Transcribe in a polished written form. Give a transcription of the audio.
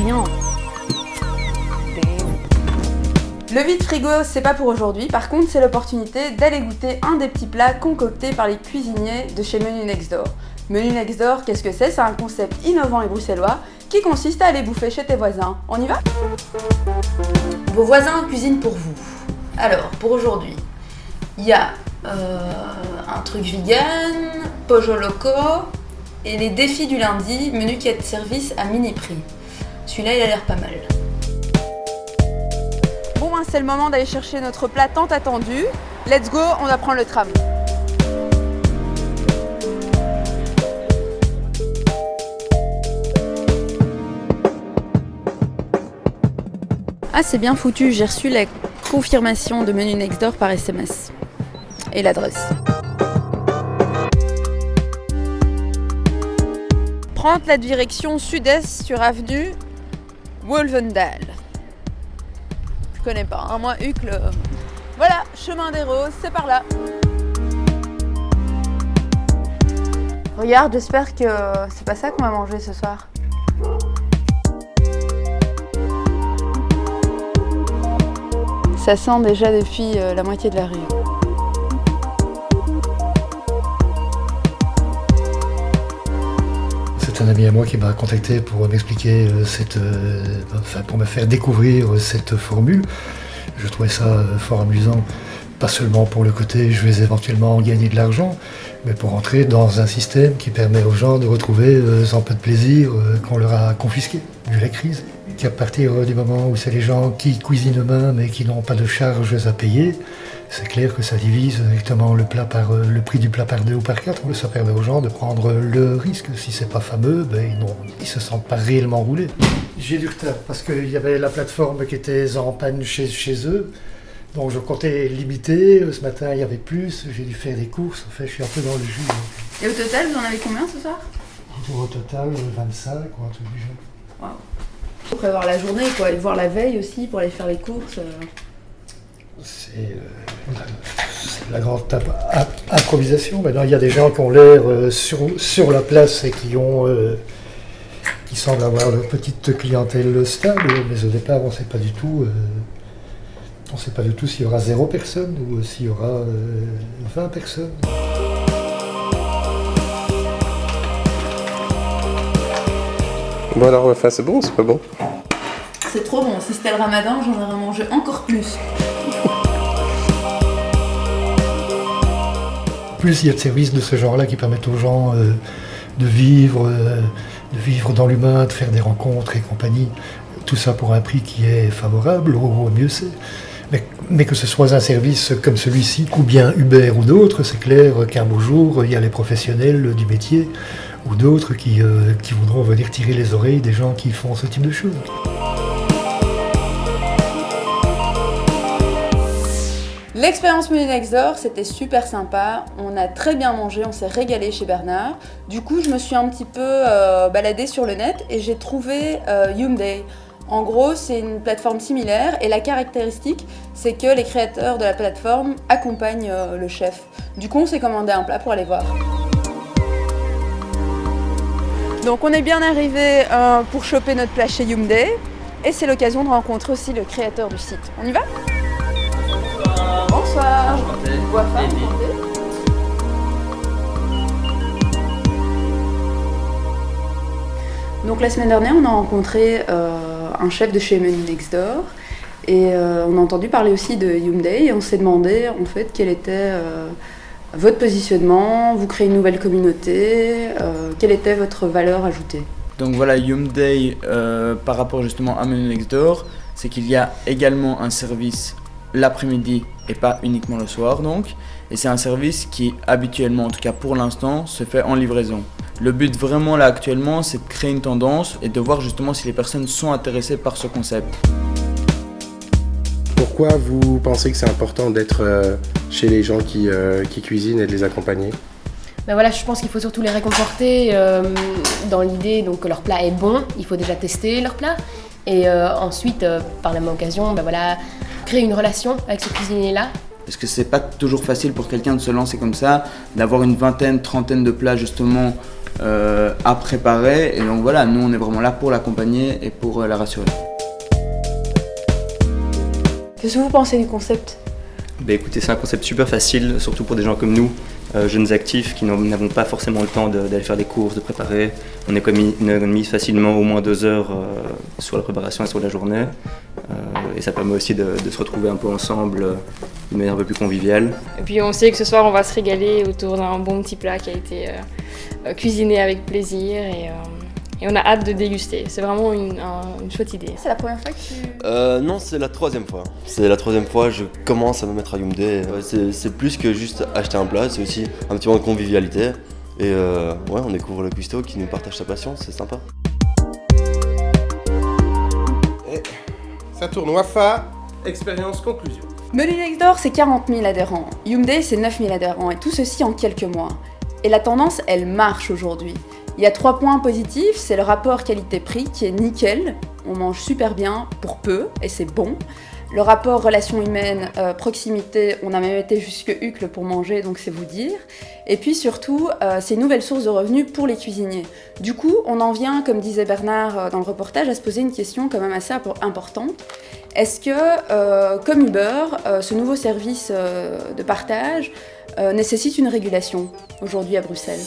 rien. Le vide-frigo, c'est pas pour aujourd'hui, par contre c'est l'opportunité d'aller goûter un des petits plats concoctés par les cuisiniers de chez Menu Next Door. Menu Next Door, qu'est-ce que c'est? C'est un concept innovant et bruxellois qui consiste à aller bouffer chez tes voisins. On y va? Vos voisins cuisinent pour vous. Alors, pour aujourd'hui, il y a un truc vegan, pojo loco et les défis du lundi, menu qui est de service à mini prix. Celui-là, il a l'air pas mal. Bon, c'est le moment d'aller chercher notre plat tant attendu. Let's go, on va prendre le tram. Ah, c'est bien foutu, j'ai reçu la confirmation de Menu Next Door par SMS. Et l'adresse. Prendre la direction sud-est sur avenue Wolvendal. Je connais pas, hein, moi, Uccle. Voilà, chemin des Roses, c'est par là. Regarde, j'espère que c'est pas ça qu'on va manger ce soir. Ça sent déjà depuis la moitié de la rue. C'est un ami à moi qui m'a contacté pour m'expliquer pour me faire découvrir cette formule. Je trouvais ça fort amusant, pas seulement pour le côté je vais éventuellement gagner de l'argent, mais pour entrer dans un système qui permet aux gens de retrouver un peu de plaisir qu'on leur a confisqué, vu la crise. Qu'à partir du moment où c'est les gens qui cuisinent eux-mêmes et qui n'ont pas de charges à payer, c'est clair que ça divise directement le prix du plat par 2 ou par 4. Ça permet aux gens de prendre le risque. Si c'est pas fameux, ils se sentent pas réellement roulés. J'ai du retard parce qu'il y avait la plateforme qui était en panne chez eux. Donc je comptais limiter. Ce matin, il y avait plus. J'ai dû faire des courses. En fait, je suis un peu dans le jus. Donc. Et au total, vous en avez combien ce soir? Au total, 25 ou un truc du genre. Wow. Faut prévoir la journée, quoi, et voir la veille aussi pour aller faire les courses. C'est la grande improvisation. Maintenant, il y a des gens qui ont l'air sur la place et qui semblent avoir leur petite clientèle stable, mais au départ, on ne sait pas du tout. On ne sait pas du tout s'il y aura 0 personne ou s'il y aura 20 personnes. Bon alors, enfin, c'est bon, c'est pas bon? C'est trop bon. Si c'était le ramadan, j'en aurais mangé encore plus. Plus il y a de services de ce genre-là qui permettent aux gens de vivre dans l'humain, de faire des rencontres et compagnie. Tout ça pour un prix qui est favorable, au mieux c'est. Mais que ce soit un service comme celui-ci, ou bien Uber ou d'autres, c'est clair qu'un beau jour, il y a les professionnels du métier ou d'autres qui voudront venir tirer les oreilles des gens qui font ce type de choses. L'expérience Menu Next Door, c'était super sympa. On a très bien mangé, on s'est régalé chez Bernard. Du coup, je me suis un petit peu baladée sur le net et j'ai trouvé Yoomday. En gros, c'est une plateforme similaire et la caractéristique, c'est que les créateurs de la plateforme accompagnent le chef. Du coup, on s'est commandé un plat pour aller voir. Donc, on est bien arrivé pour choper notre plat chez Yoomday et c'est l'occasion de rencontrer aussi le créateur du site. On y va ? Bonsoir. Wafa, donc la semaine dernière, on a rencontré un chef de chez Menu Next Door et on a entendu parler aussi de Yoomday et on s'est demandé en fait quel était votre positionnement, vous créez une nouvelle communauté, quelle était votre valeur ajoutée? Donc voilà, Yoomday par rapport justement à Menu Next Door, c'est qu'il y a également un service l'après-midi et pas uniquement le soir donc, et c'est un service qui habituellement, en tout cas pour l'instant, se fait en livraison. Le but vraiment là actuellement, c'est de créer une tendance et de voir justement si les personnes sont intéressées par ce concept. Pourquoi vous pensez que c'est important d'être chez les gens qui cuisinent et de les accompagner? Ben voilà, je pense qu'il faut surtout les réconforter dans l'idée donc, que leur plat est bon, il faut déjà tester leur plat. Et ensuite, par la même occasion, ben voilà, créer une relation avec ce cuisinier-là parce que c'est pas toujours facile pour quelqu'un de se lancer comme ça, d'avoir une vingtaine, trentaine de plats justement à préparer. Et donc voilà, nous on est vraiment là pour l'accompagner et pour la rassurer. Qu'est-ce que vous pensez du concept ? Écoutez, c'est un concept super facile, surtout pour des gens comme nous, jeunes actifs qui n'avons pas forcément le temps d'aller faire des courses, de préparer. On économise facilement au moins 2 heures sur la préparation et sur la journée. Et ça permet aussi de se retrouver un peu ensemble de manière un peu plus conviviale. Et puis on sait que ce soir on va se régaler autour d'un bon petit plat qui a été cuisiné avec plaisir et on a hâte de déguster. C'est vraiment une chouette idée. C'est la première fois que tu... Non, c'est la 3e fois. C'est la 3e fois que je commence à me mettre à Hyundai. C'est plus que juste acheter un plat, c'est aussi un petit moment de convivialité. Et on découvre le cuistot qui nous partage sa passion, c'est sympa. Et ça tourne Wafa, expérience conclusion. Menu Next Door, c'est 40 000 adhérents. Hyundai, c'est 9 000 adhérents. Et tout ceci en quelques mois. Et la tendance, elle marche aujourd'hui. Il y a 3 points positifs, c'est le rapport qualité-prix qui est nickel, on mange super bien pour peu et c'est bon. Le rapport relation humaine, proximité, on a même été jusque Uccle pour manger, donc c'est vous dire. Et puis surtout, c'est une nouvelle source de revenus pour les cuisiniers. Du coup, on en vient, comme disait Bernard dans le reportage, à se poser une question quand même assez importante. Est-ce que, comme Uber, ce nouveau service de partage nécessite une régulation aujourd'hui à Bruxelles ?